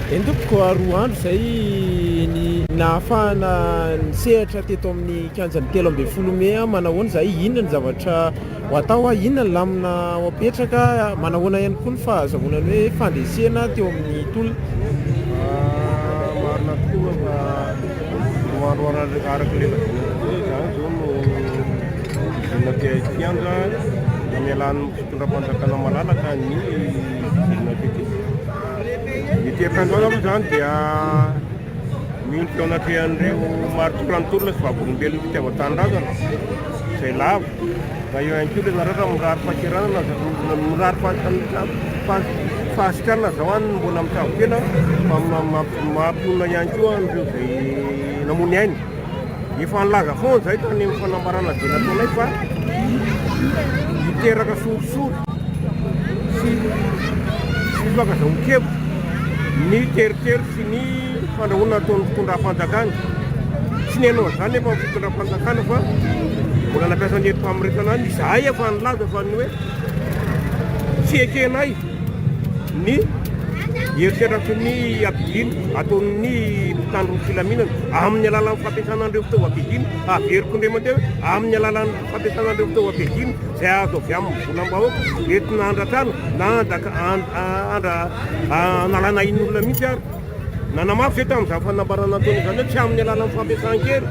Endoko roa andro zay ny nahafahana nisehatra teto amin'ny kianjan'ny 13 Mey manahoana zay inona ny zavatra ho atao inona ny lamina ho apetraka manahoana ihany koa ny fahazavana ny hoe fandresena teo amin'ny tolona marina tokoa fa andro araka lela zany zao no izina kianja namelan'ny fitondram-panjakana malalaka ny izina tety Tertandona zany dia mino teo anatrehan'ireo marotoranotolona sy vavolombelona fitiavan-tanindrazana izay lava na eo ihany koa le naratra mirary fahakeranana mirary fahasitrana zao any mbola mitavotena fa mampionona ihany koa an'ireo izay namony ainy efa nilaza foana zay tany amin'ny fanambarana dia nataonay fa hiteraka sorisory sy loaka zaokevitra ny teritery sy ny fandrahoana ataon'ny fitondram-panjakana tsy ny hainao zany efa fitondram-panjakana fa mbola nampiasa ny erim-pamiretana any izahay efa nilaza fa ny hoe tsy ekenay ny eriteraky ny ampidina ataon'ny mpitandro filaminana amin'ny alalan'ny fampiasana an'ireo fitaovam-pidina averiko indray mandeha amin'ny alalan'ny fampiasana an'ireo fitaovam-pidina izay azo avy amin'ny volam-bahoaka entina andratrano na analana in'olona mihitsy ary nanamafy zay tamin'izany fanambarana ataony zany hoe tsy amin'ny alalan'ny fampiasan-kery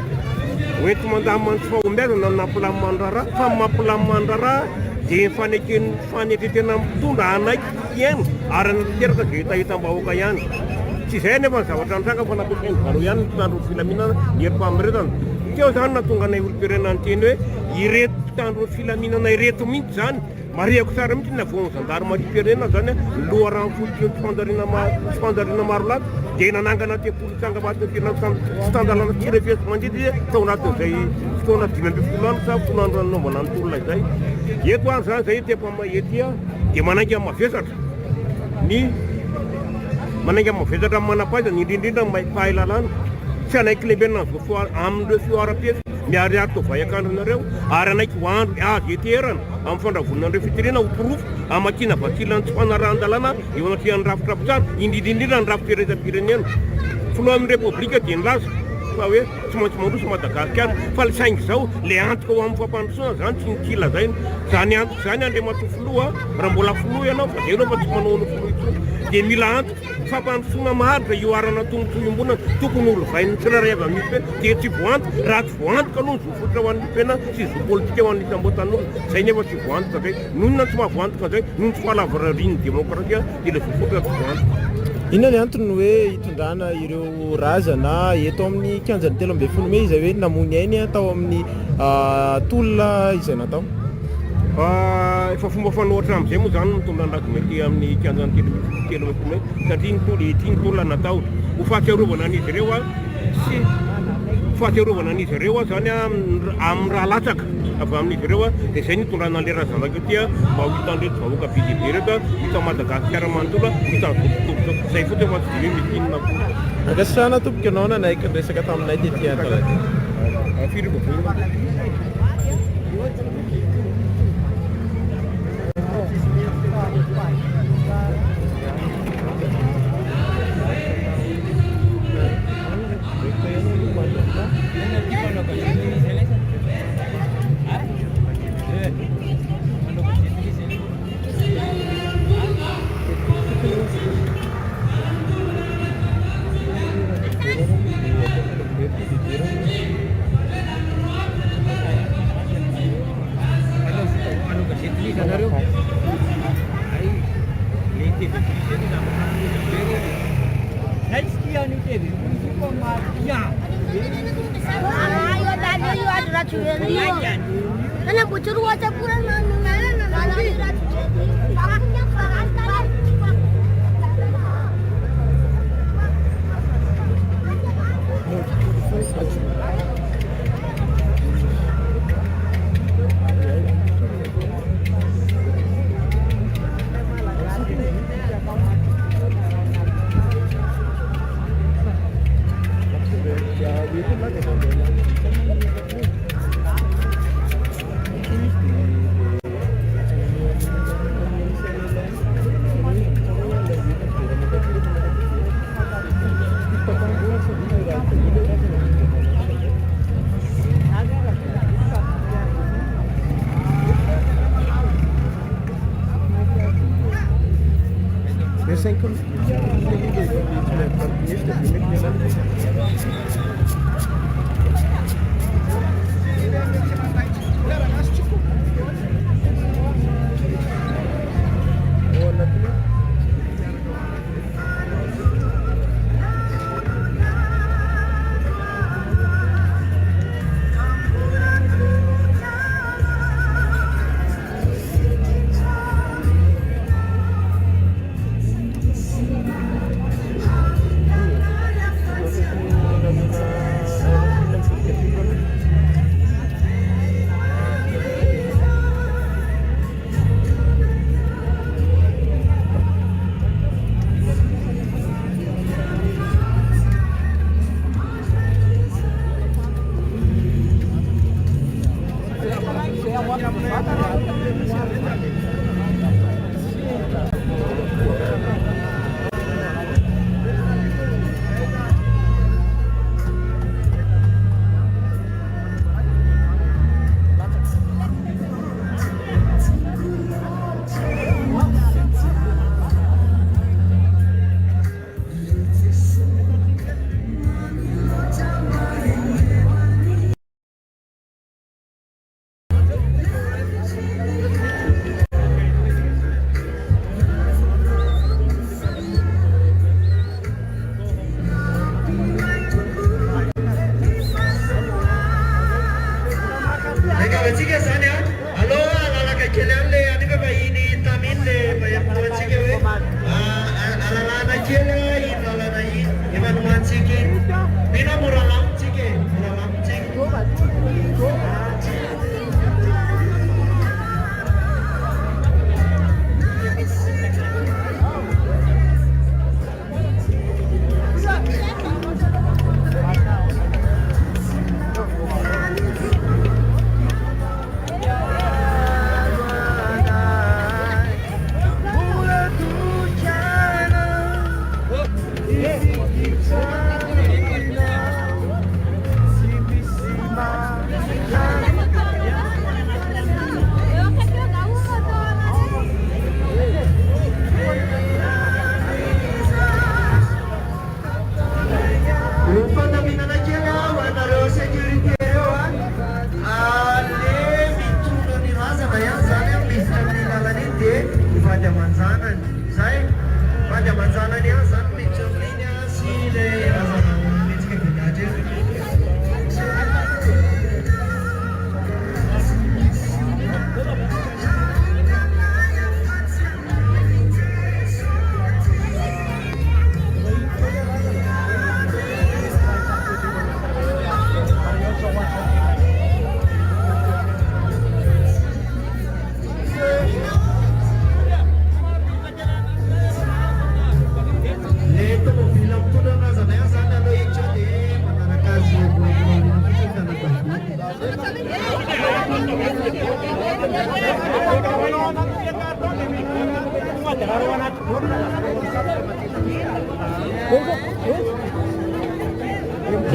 oenty mandamany fahombiazana nampilamin'andrara fa mampilamin'andrara dia fanetetena mitondra anaiky iaina ary anateraka zay hitahitam-bahoaka ihany tsy izay nefa ny zavatra nitranga fa nampiasainy valo ihany ny mpitandro filaminana ny erim-pamiretana teo zany natonga nay olo-pirenena ny teny hoe ireto mpitandro filaminana ireto mihitsy zany mariako tsara mihitsy navoany zandary mari-pirenena zany loharano fototry fandarina maro laty dia nanangana tepolitsangavatin'ny firenena fitandalana tirefesy mandidy tao anatin'izay fotoana 5 any sa fotoana nanaovana ny tolona izay eto any zany zay tepaetya dia manainga amin'ny mavesatra manainga amin'ny mavesatra amin'ny manampaizana indrindrindra mahailalana tsy anaiky lehibenana amin'ireo fioara-piesy miariary tao vaiakandronareo ary anaiky hoandro azo eterana amin'ny fandravonana an'ireo fitirena hoporofo amakina vakilany tsy fanarahan-dalàna eo anatrehan'ny rafitrapitsara indrindrindrindra ny rafi-pirenena filoha amin'ny repoblika dia nilaza fa hoe tsy maintsy mandroso Madagasikara fa le saingy zao le antoka ho amin'ny fampandrosoana zany tsy nikila zay zany antoka zany andre mato filoha raha mbola filoha ianao fa zay anao fa tsy manao ny filoha itsony dia mila antoka fampandrosoana maharitra io arana tombotoim-bona tokony olo vainy tsiraray avy amin'ny pena dia tsy voantoka raha tsy voantoka aloha ny zofotra ho an'ny pena sy zo politika ho an'ny isamboatan'olona zay nefa tsy voantoka zay nonona tsy mahavoantoka zay noho tsy fahalavararin'ny demokrasia dia le zofotra tsy voantoka. Inona ny antony hoe hitondrana ireo razana eto amin'ny kianjan'ny 13 Mey izay hoe namony ainy tao amin'ny tolona izay natao? Efa fomba fanohatra amin'izay moa zany mitondra mety amin'ny kianjan'ny 13 Mey satria ity tolona natao ho fahatsiarovana an'izy ireo sy fahatsiarovana an'izy ireo zany amin'ny raha latsaka avy amin'izy ireo dia izay nitondrana an'ilay razanaka ity mba ho hitandreto vahoaka bidibe reto hita Madagasikara manontolo hita vototoboka izay fotsy fa tsy dive misy inona koa. Ankasitrahana tompoko ianao nanaiky resaka taminay tetỳ talaky. Firy bovolina. Ayo tadi yo ada racun yo. Karena bocor wajah pura nanti racun. Akunya perantaran.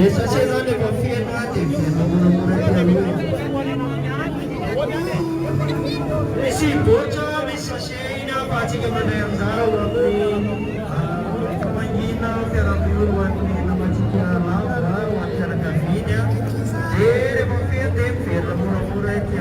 Desa sera de confianza te si bocha bisa sheina pachi ke mana yang zara waktu mangina pela buruan ni nama cikia lava wacara kafinya dere confianza pela mura que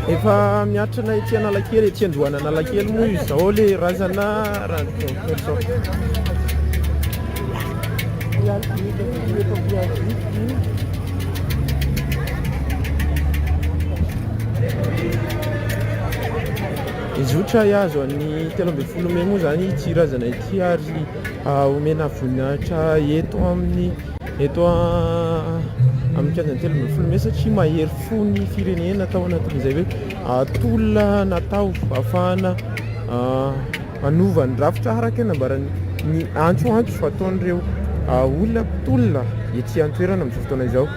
Efa miatrana ety Analakely, ety Andohana Analakely moa izao le razana ranon'izao. Izotra iazo any 13 May moa zany ity razana ity ary omena voninahitra eto amin'ny kianjany 13 May satria mahery fo ny firenena tao anatin'izay hoe tolona natao ahafahana manova ny rafitra araka nambarany ny antsoantso fataon'ireo olona mpitolona ety an-toerana amin'izao fotoana izao.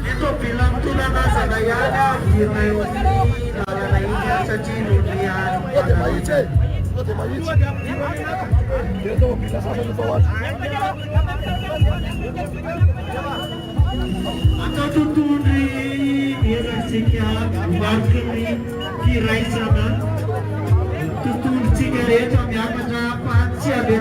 Ito bilang tunana sa dayana, sa Chinulian. Atau tuturi biar sekian warkini kirai sana tutur cigaret kami akan dapat siapa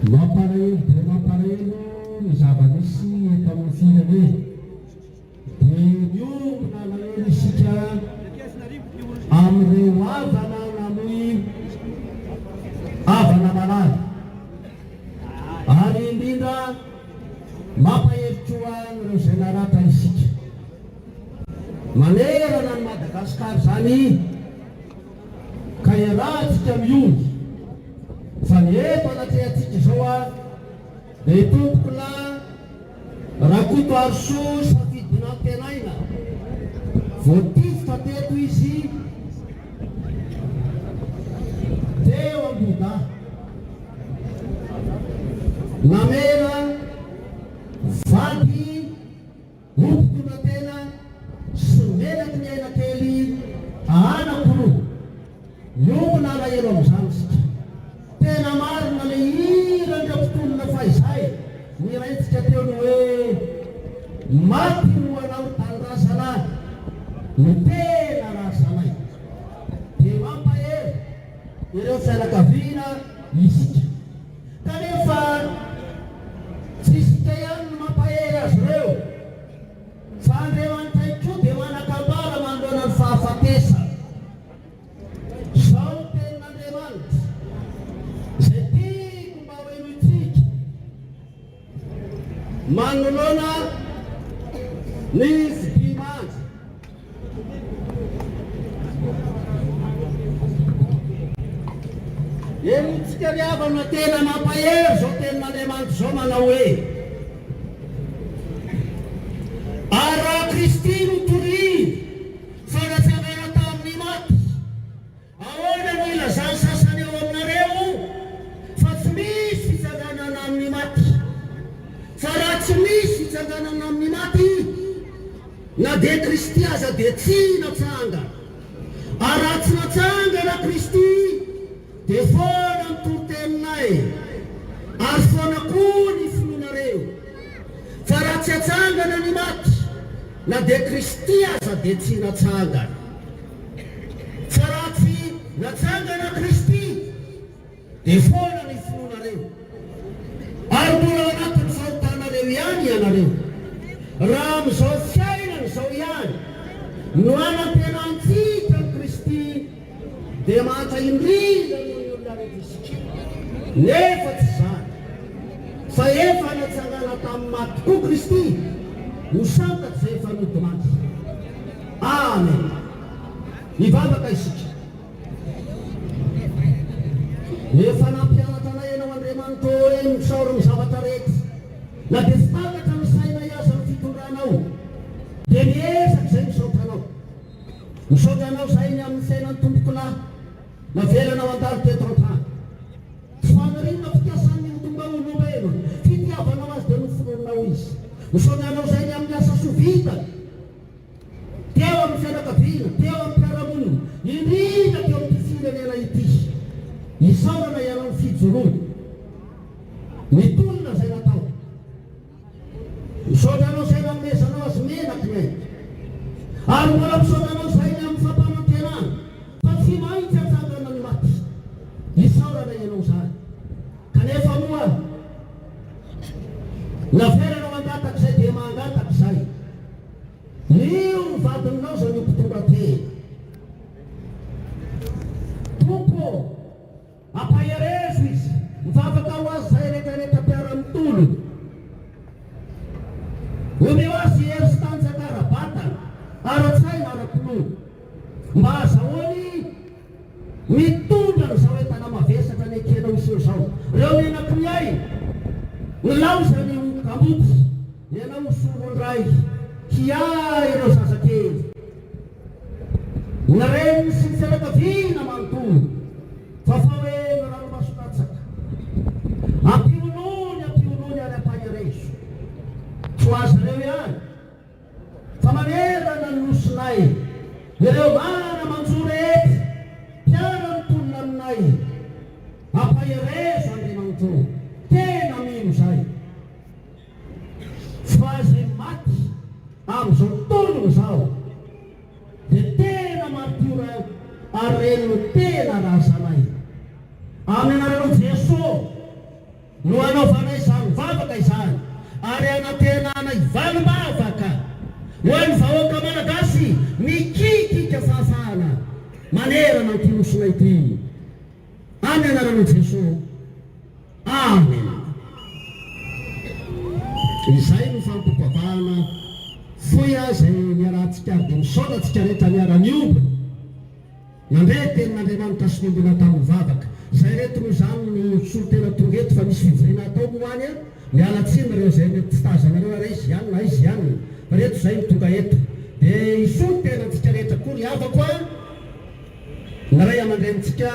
Maparelo ny zava-misy eto amin'ny firene dia miombona manery isika amin'ireo avana namoy avana malala ary indrindra mampahevitro an'ireo izay naratra isika manerana ny Madagasikara zany ka iarahantsika miomby fa ny eto anatrehantsika izao dia tompokona Rakoto Arso safidina tenaina voativotra teto izy teo Amboda namera vady ompokona tena sy menaky ny aina kely anakoroa miombona alahelo amin'izany sika tena marina le irandra fotoana fa izay miraitsika teo ny hoe maty no anao tany rasanahy no tena rasanay dia mampahery ireo fianakaviana isika kanefa tsy isika ihany no mampahery azy ireo fa Andriamanitra koa dia manakambara mandroana ny fahafatesa zao tenin'Andriamanitra zay tiako mba ho itsika manoloana ny fidimandry enitsika riavana tena mampahery zao tenin'Andriamanitra zao manao hoe ara Kristy no toriny fanatsangana tamin'ny maty ahoana no ilazany sasany eo aminareo fa tsy misy fitsanganana amin'ny maty fa raha tsy misy fitsanganana amin'ny maty na dia Kristy aza dia tsy natsanga ary raha tsy natsangana Kristy dia foana mitoro-teninay ary foana koa ny finoanareo fa raha tsy atsangana ny maty na dia Kristy aza dia tsy natsangana fa raha tsy natsangana Kristy dia foana ny finoanareo ary mbola anatin'ny fahotanareo ihany ianareo raha amin'izao fiainana izao ihany no anampianantsika ny Kristy dia mahatra indrindra ny olona rehetra isika nefa tsy zany fa efa natsangana tamin'ny maty koa Kristy ho santaky izay efa nody maty. Amen. Mivavaka isika efa nampianatra anay ianao Andriamanitra hoe misaoro ny zavatra rehetra na dia fantatra ny saina iaza ny fitondranao dia miezaka izay misaotranao misaotranao zay ny amin'ny fiainan'ny tombokonahy na velanao andalo teto an-tany tsy fanarinona fitiasan'ny tombaolombelo fitiavanao azy dia nofononao izy misaotranao zay ny amin'ny asa sovitany teo amin'ny fianakaviana teo amin'ny mpiaramonina indrindra teo amin'ny firenena ity isaorana ianao ny fijoroana mitolona zay natao misaotranao zay nanomezanao azy menaky ny ary mbola misaotranao zay ny amin'ny fampanantenana fa tsy maintsy atsangana ny maty isaorana ianao zany kanefa moa naveranao angataka izay dia mangataka izay io ny vadinao zay ny mpitonga teny tompo ampaherezo izy mivavaka ho azy zay rehetrarehetra mpiara-mitolona omeo azy hery sy tanjaka-rabatana ara-tsaina ara-pinoana mba azahoany mitondra n'izao entana mavesatra ny ekenao isyeo zao reo menaky ny aina ny laozany kambotsy ianao sorondray hiay ireo zazakely ny reniny sy ny fianakaviana manontolo fa fa hoe ny ranomasonatsaka ampionony ary ampaherezo tsy ho azy ireo ihany fa manerana ny nosonay ireo mana manjo rehetra mpiara mitolona aminay ampaherezo Andriamanitra tena mino zay fa zay maty amin'izao tonono zao ary no tena rasanay amin'ny anarano Jesosy no anaovanay izany vavaka izany ary anatenanay valimbavaka ho an'ny vahoaka malagasy mikikika fahafahana manerana ity nosonay ity amin'ny anarano Jesosy. Amen. Izay no fampikavahana foia zay miarahantsika ary dia misaotratsika rehetra miara-miombona nandray tenin'Andriamanitra sy miombona tamin'ny vavaka zay reto no izany no solotena tonga eto fa misy fivoriana atao moany a mialatsiny reo zay mety tsy tazanareo ara izy ihany na izy ihany fa reto zay mitonga eto dia isolotena antsika rehetra koa ny havako a naray aman-drenitsika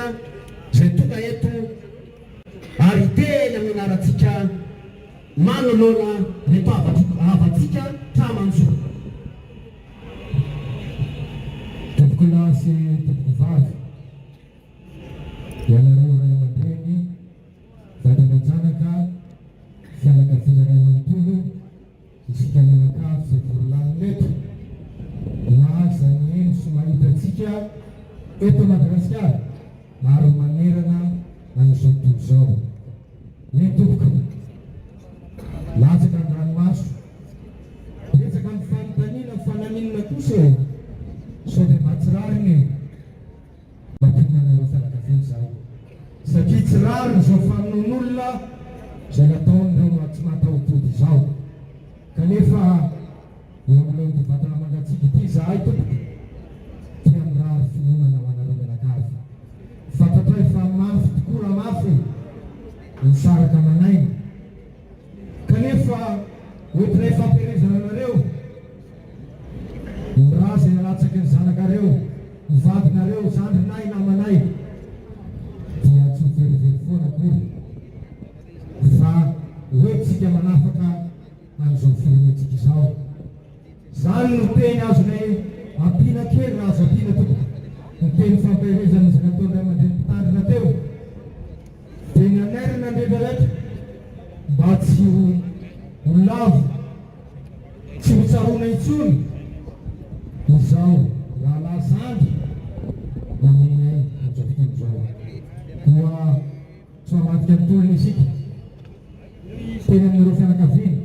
zay tonga eto ary tena minaratsika manolona ny mpahavatsika tramanjo. Tompoko lasy tompoko vavy ianareo ray aman-dreny vadananjanaka fianakaviana ray amanontolo isika mianakavy zay vorolanina eto laza ny eno sy mahitatsika eto Madagasikara ary manerana amin'izao tontolo izao. Ny tompoko latsaka ny ranomaso betsaka ny fanontaniana fananinana kosa sao dia mba tsy rariny mampihinanareo fianakaviana izao satria tsy rariny izao famon'olona zay nataon'ireo tsy mahataotody izao kanefa eo amin'ilay vatana mangatsiaka ity zahay tompoko tia mirary finoana ho anareo mianakavy fantatray fa mafy tokoa raha mafy misaraka manainy kanefa ohatranay fampiarezana anareo ny raha zay nalatsaky ny zanakareo ny vadinareo zandrinay namanay dia tsy miverivery foana akory fa hoetsika manafaka amin'izao firenentsika izao. Zany no teny azonay ampina kely raha azo ampina tompoko ny teny fampiarezana zay nataon'ray aman-dreny mpitandrina teo dia ny anairana ndraidraretra mba tsy ho lavo tsy ho tsarona intsony izao raha lazandry namonay amin'izao fotoana izao koa tsy mamadika ny tolona isika teny amin'ireo fianakaviana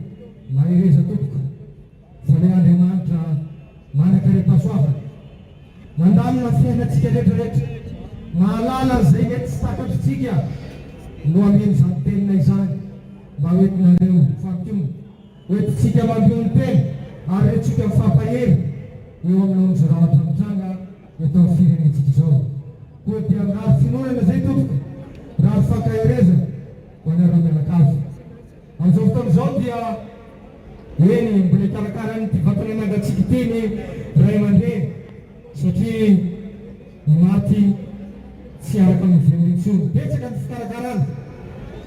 mahereza tompoko fa ilay Andriamanitra manan-karem-pahasoavana mandamina fiainantsika rehetrarehetra mahalala zay mety tsy takatritsika no ameny izany tenina izany mba hoentinareo fampiomy hoentitsika mampiony teny ary retsika mifampahery eo aminao nizarahatra mitranga eto amin'ny firenentsika izao koa dia mirary finonana zay tompoko rary fankaherezana ho anareo mianakavy amin'izao fotoana izao dia eny mbola ikarakarany ty vatana mangatsiaka teny ray aman-dreny satria ny maty tsy araka mivelona intsony betsaka ny fikarakarana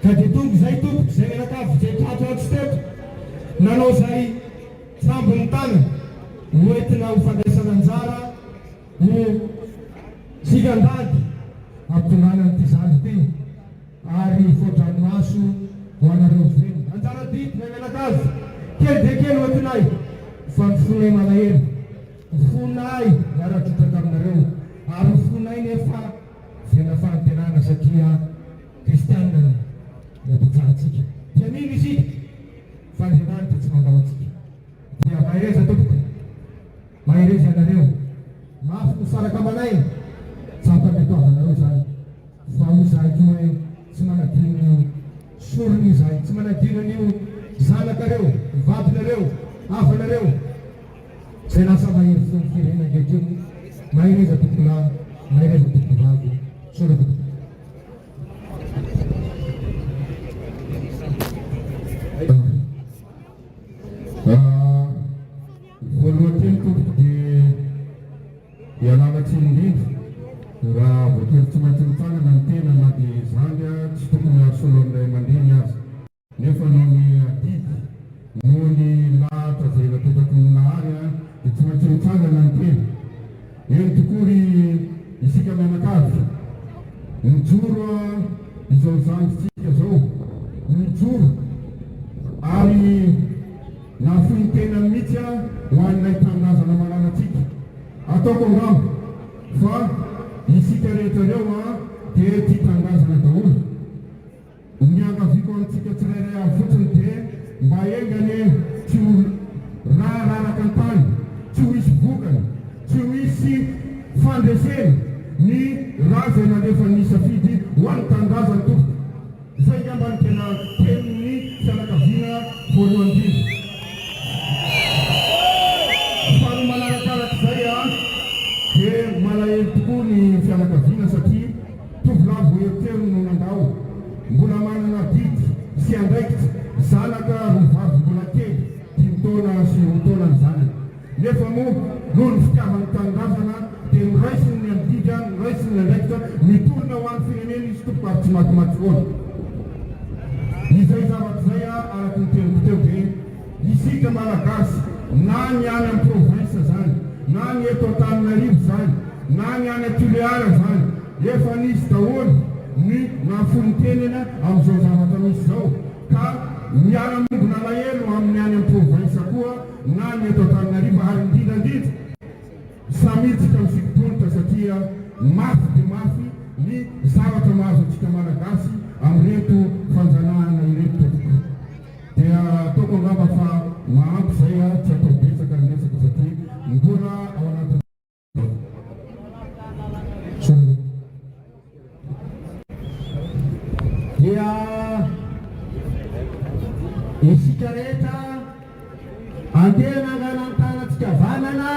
ka dia tonga zay tompoko zay mianakavy zay tratroatro teto nanao zay trambony tana hoentina ho fandraisana anjara ho tsikandady ampitonana ty zany ty ary fodranomaso ho anareo velona anjara dity na mianakavy kely dia kely hoentinay fa ny fonay malahelo ny fonay miara-trotraka aminareo ary ny fonay nefa vena fanantenana satria kristianina mety tsaratsika dia mino isika fa Andriamanitra tsy mandao atsika dia mahereza tompoko mahereza anareo mafy misaraka amanay tsampametoavanareo zany fa ho zahay koa hoe tsy manadino sorony izahay tsy manadino an'io zanakareo vadinareo avanareo zay lasa mahery fony firenena ankehitriny mahereza tompoko lahy mahereza tompoko vavy sora tompoko. Voalohany teny tompoko dia ialalatsy indrindra raha voatery tsy maintsy mitsangana ny tena na dia zany a tsy tokony asolo amin'ray aman-dreny azy nefa noho ny adidy noho ny lahatra zay napetraky ny nahary a dia tsy maintsy mitsangana ny tena eny tokory isika mianakavy mijoro izao zandritsika zao mijoro ary nafoiny tena mihitsy a ho an'ilay tanindrazana mananatsika ataoko angambo fa isika rehetrareo dia tia tangazana daholo. Miankaviko antsika tsirairay fotsiny dia mba engany tsy ho raraka an-tany, tsy ho hisy vokany, tsy ho hisy fandreseny ny raha zay nalefa ny safidy ho an'ny tangazana tompoko. Zay ngamba ny tena tenin'ny fianakaviana voalohany indrindra. Faharoa manarakarak'izay dia malahelo tokoa ny fianakaviana satria tovolahy voatery no nandao, mbola manana didy sy andraikitra, zanaka roavavy mbola kely 5 taona sy 10 taona ny zanany. Nefa moa noho ny fitiavany tangazana dia miraisiny ny andidy, miraisiny ny andraikitra, mitolona ho an'ny firenena izy tompoko ary tsy matimaty foana. Izay zavatra izay araka ny teniko teo dia isika malagasy, na ny any amin'ny province zany, na ny eto Antananarivo zany, na ny any Toliara zany, efa nisy daholo ny nafontenena amin'izao zavatra misy zao, ka miara-mongona alahelo amin'ny any amin'ny province koa na ny eto Antananarivo, ary indrindrandrindra samitsika misikotolotra satria mafy dia mafy ny zavatra mahazo antsika malagasy amin'reto fanjanahana ireto tompoko. Dia ataoko angamba fa mahampy zay tsy atao betsaka ny resaka satria mbola ao anaty dia isika rehetra andeha nangana ny tanatsika vanana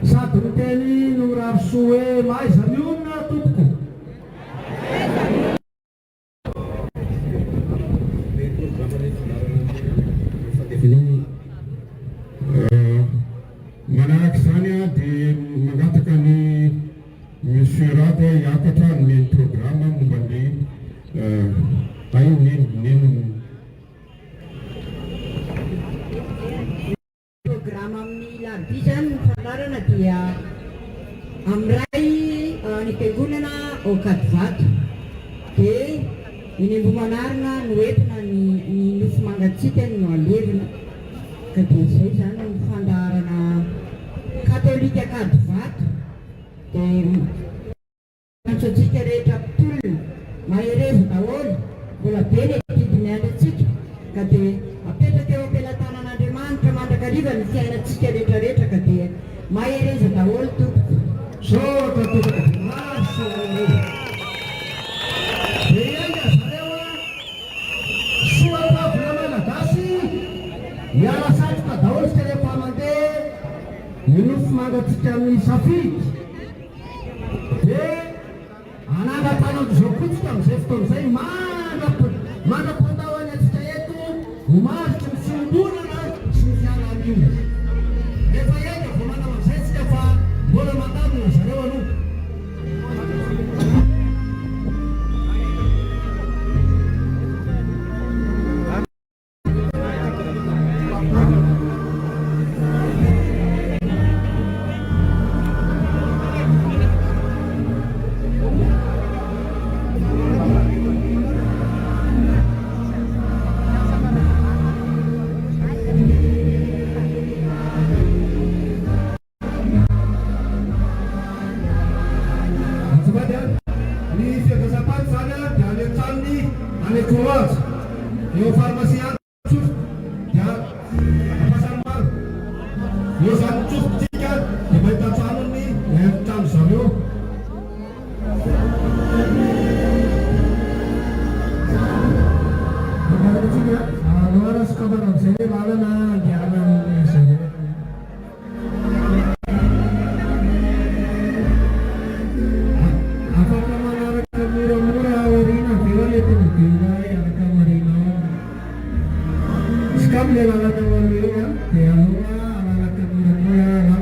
sady miteny no rarosoa hoe maiza miomina tompoko. Manaraka izany dia mangataka ny monsieur Rada hiakatra nomeny programma momba ny programa amin'ny larbi zany ny fandarana dia amiray ny fiangonana au Kadivato, dia iny Ambohimanarina no entina ny nofo mangatsiaka no alevina, ka dia izay zany ny fandarana katolika Kadivato. Dia antsoantsika rehetra mpitolona mahereza daholo, mbola be ny didiny andratsika, ka dia apetraka eo ampelantanan'Andriamanitra mandrakariva ny fiainantsika rehetrarehetra, ka dia mahereza daholo tompoko. Sota tompoko maso dia iainga zareo soatavina malagasy miala satroka daholo sika rehefa mandeha ny nofo mangatsika amin'ny safidy, dia anangatanan'izao kotsika amin'izay fotoan'izay mandra-pandao any atsika eto homaritra ny fiangonana sy ny fianamio. Rehefa iainga vao manao an'izay tsika fa mbola mandamina zareo aloha. Eo farmasi antsof dia ampasan'ny maro. Io zany tsofotsika dia mahita tranony trano zareo. Mankalatsika aloara sokafana amin'izay lalana andiana amin'izay. Afaka manaraka moramora aoriana aveo le tomobila araka marina. Kami lalata walio ya, dia luar anak-anak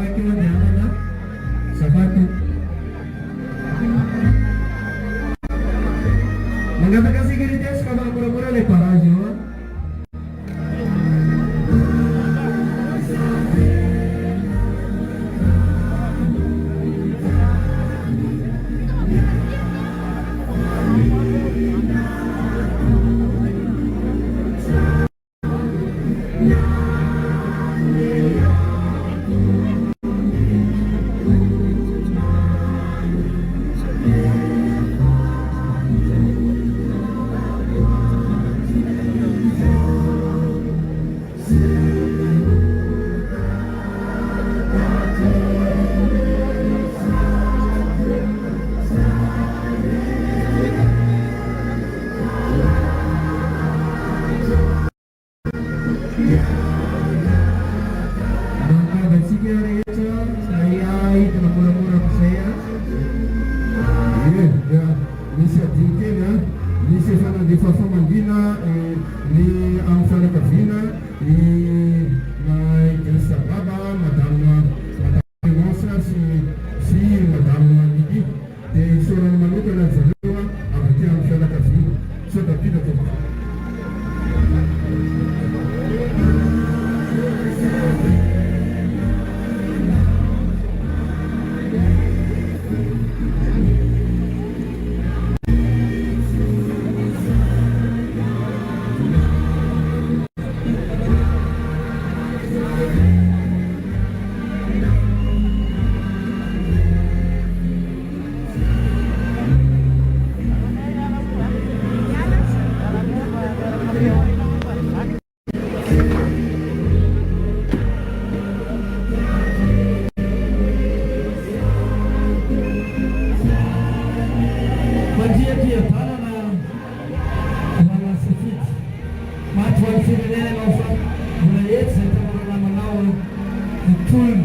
full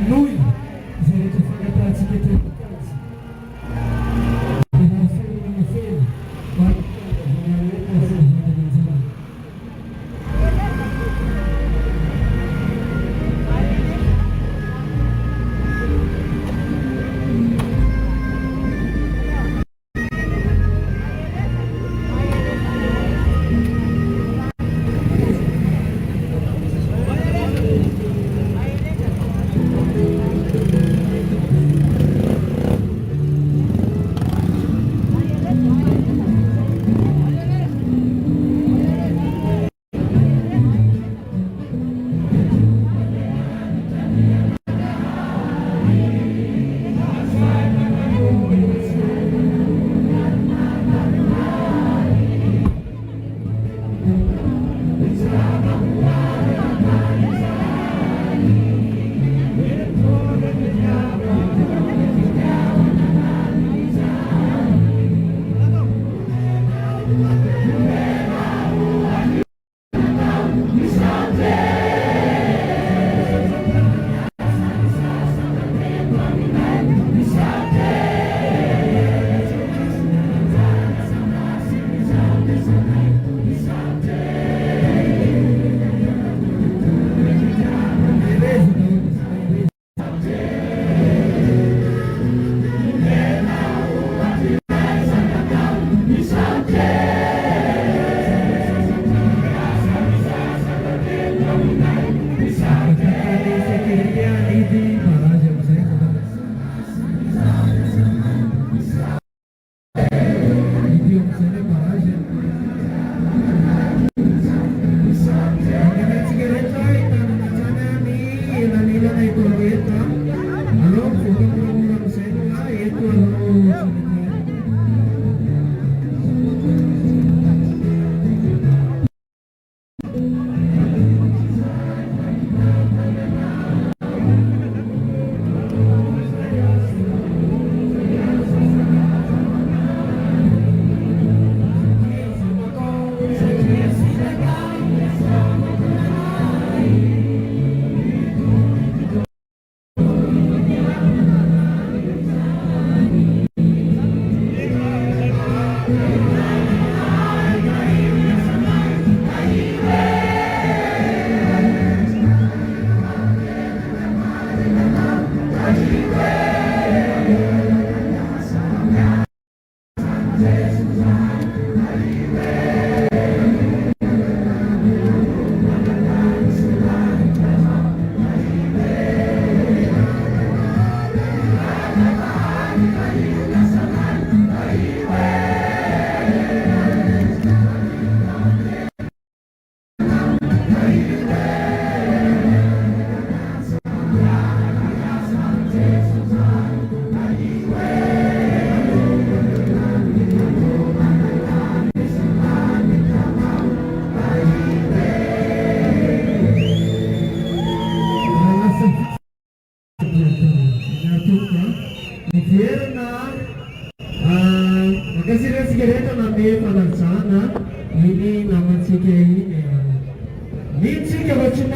noy izay rehetra fangatantsika eto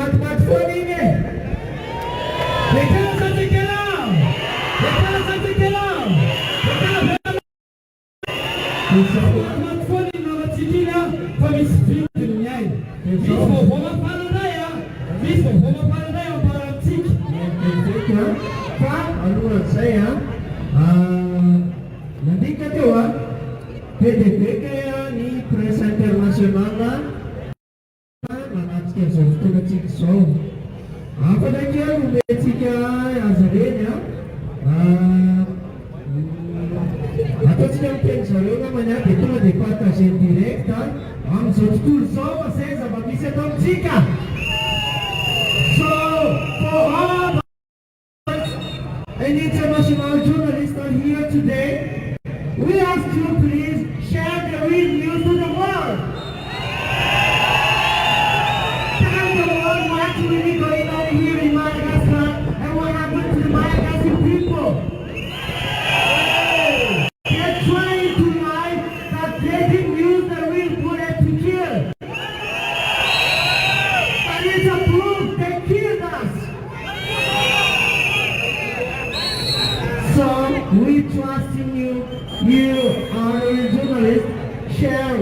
Ankatso.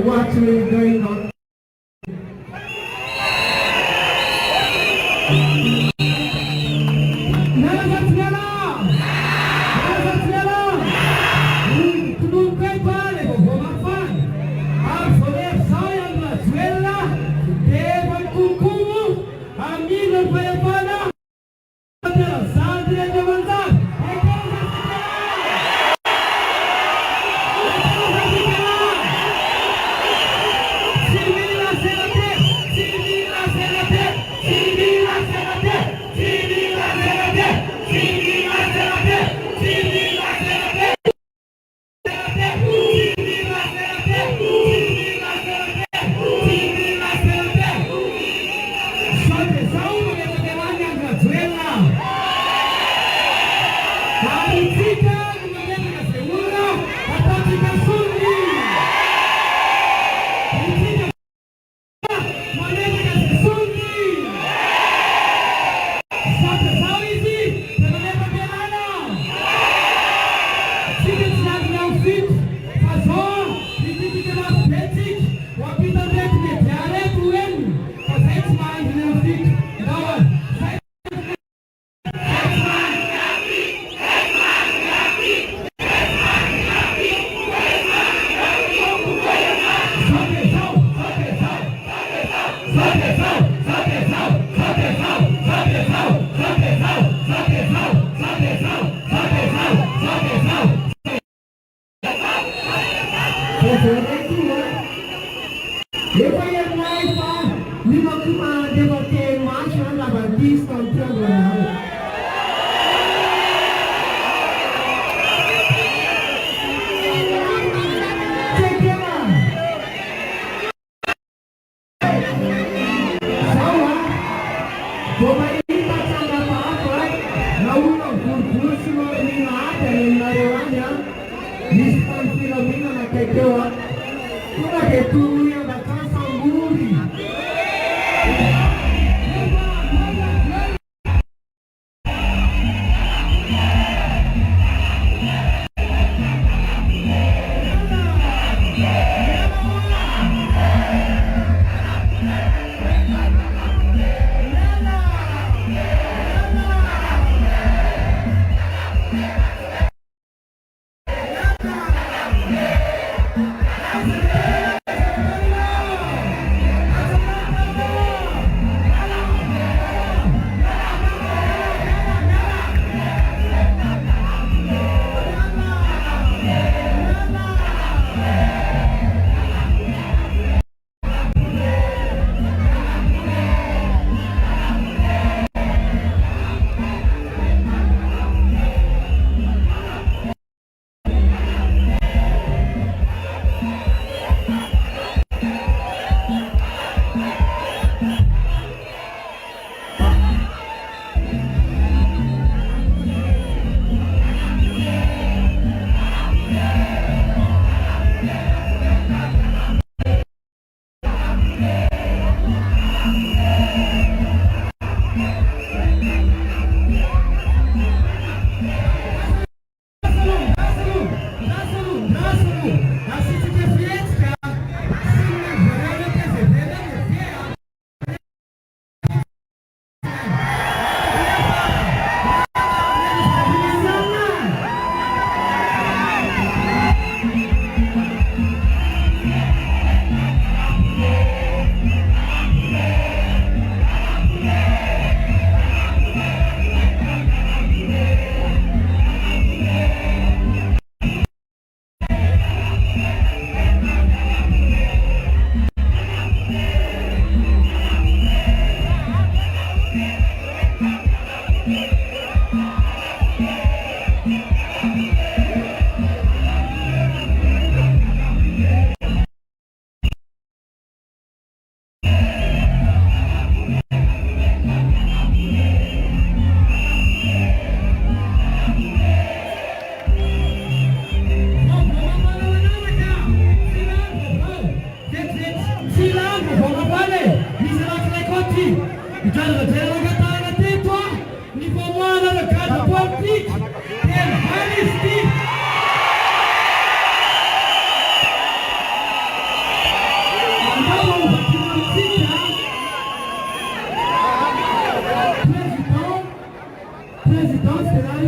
what is going on.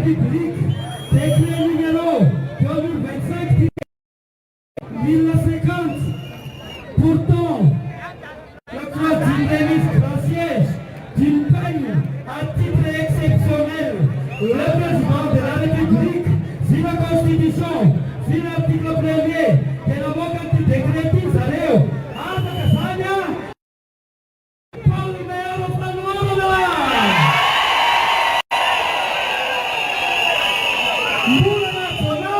République, décret numéro 2025-1050. Pourtant, la clause d'indemnisme grand siège d'une peine à titre exceptionnel, le président de la République, si la Constitution, si l'article 1er de la boca de décrétis à Léo, à Takasanya, Palmero Panuola! Mula Nacional!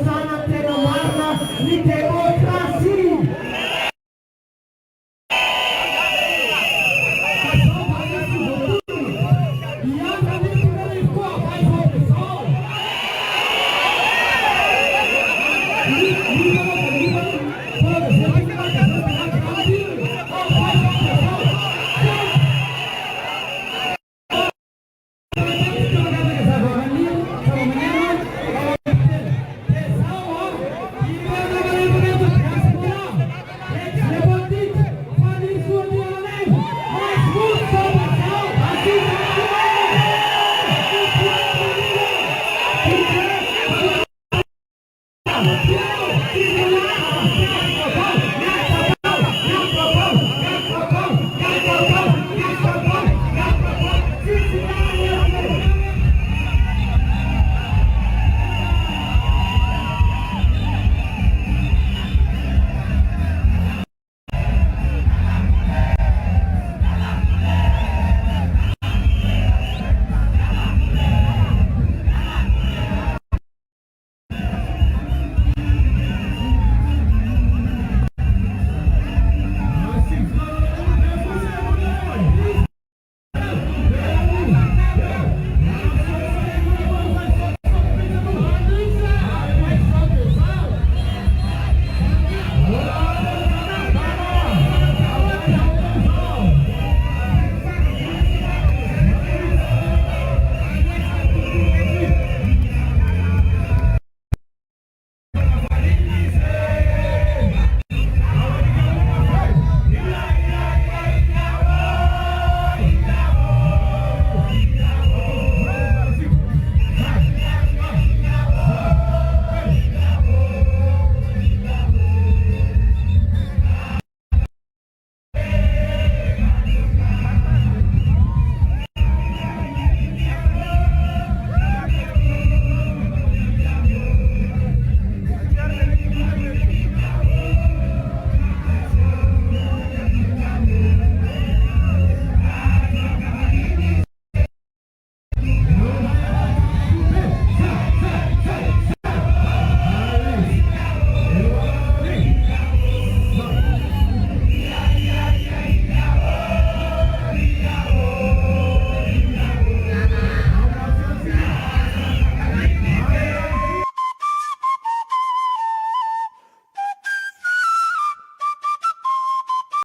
Sana tena mama